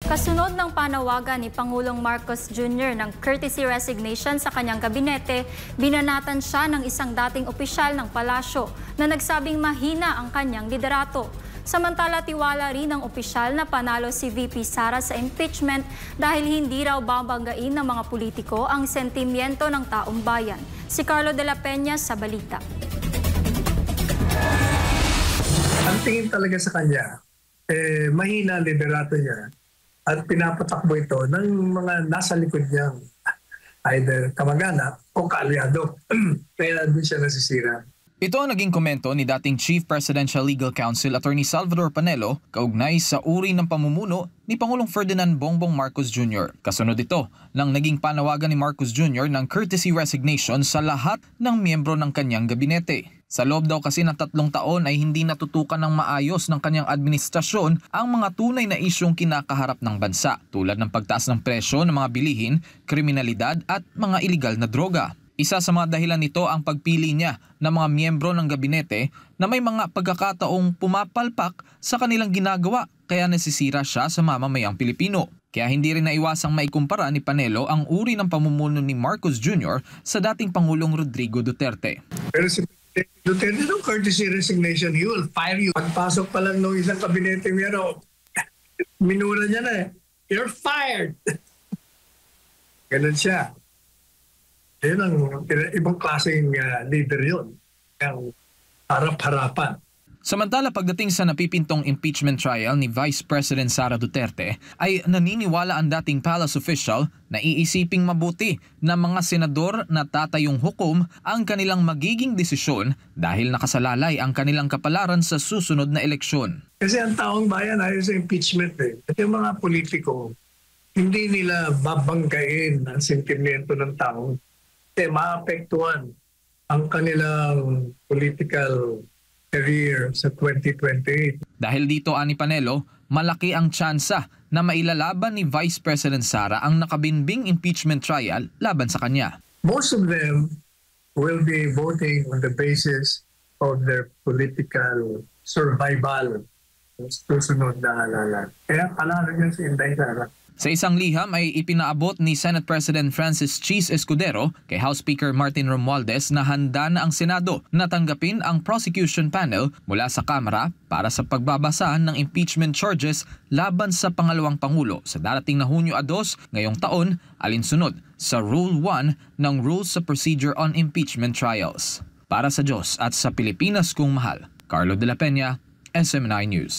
Kasunod ng panawagan ni Pangulong Marcos Jr. ng courtesy resignation sa kanyang gabinete, binanatan siya ng isang dating opisyal ng palasyo na nagsabing mahina ang kanyang liderato. Samantala, tiwala rin ng opisyal na panalo si VP Sara sa impeachment dahil hindi raw babanggain ng mga politiko ang sentimiento ng taong bayan. Si Carlo de la Peña sa balita. Ang tingin talaga sa kanya, mahina ang liderato niya. At pinapatakbo ito ng mga nasa likod niyang either kamag-anak o kaalyado. Kaya doon siya nasisira. Ito ang naging komento ni dating Chief Presidential Legal Counsel Attorney Salvador Panelo kaugnay sa uri ng pamumuno ni Pangulong Ferdinand Bongbong Marcos Jr. Kasunod ito ng naging panawagan ni Marcos Jr. ng courtesy resignation sa lahat ng miyembro ng kanyang gabinete. Sa loob daw kasi ng 3 taon ay hindi natutukan ng maayos ng kanyang administrasyon ang mga tunay na isyong kinakaharap ng bansa tulad ng pagtaas ng presyo ng mga bilihin, kriminalidad at mga iligal na droga. Isa sa mga dahilan nito ang pagpili niya ng mga miyembro ng gabinete na may mga pagkakataong pumapalpak sa kanilang ginagawa kaya nasisira siya sa mamamayang Pilipino. Kaya hindi rin naiwasang maikumpara ni Panelo ang uri ng pamumuno ni Marcos Jr. sa dating Pangulong Rodrigo Duterte. Pero si Duterte nung courtesy resignation, he will fire you. Pagpasok pa lang ng isang kabinete meron, minura niya na you're fired. Ganun siya. Yun ang ibang klaseng leader yun. Ang harap-harapan. Samantala pagdating sa napipintong impeachment trial ni Vice President Sara Duterte ay naniniwala ang dating palace official na iisiping mabuti ng mga senador na tatayong hukom ang kanilang magiging desisyon dahil nakasalalay ang kanilang kapalaran sa susunod na eleksyon. Kasi ang taong bayan ayaw sa impeachment eh. At yung mga politiko, hindi nila babanggain ang sentimento ng tao. Kasi maapektuhan ang kanilang political career sa 2028. Dahil dito, ani Panelo, malaki ang tsansa na mailalaban ni Vice President Sara ang nakabinbing impeachment trial laban sa kanya. Most of them will be voting on the basis of their political survival sa susunod na halalan. Kaya panalo niya si Inday Sara. Sa isang liham ay ipinaabot ni Senate President Francis Cheese Escudero kay House Speaker Martin Romualdez na handa na ang Senado na tanggapin ang prosecution panel mula sa Kamara para sa pagbabasa ng impeachment charges laban sa pangalawang Pangulo sa darating na Hunyo 2 ngayong taon alinsunod sa Rule 1 ng Rules of Procedure on Impeachment Trials. Para sa Diyos at sa Pilipinas kung mahal, Carlo de la Peña, SMNI News.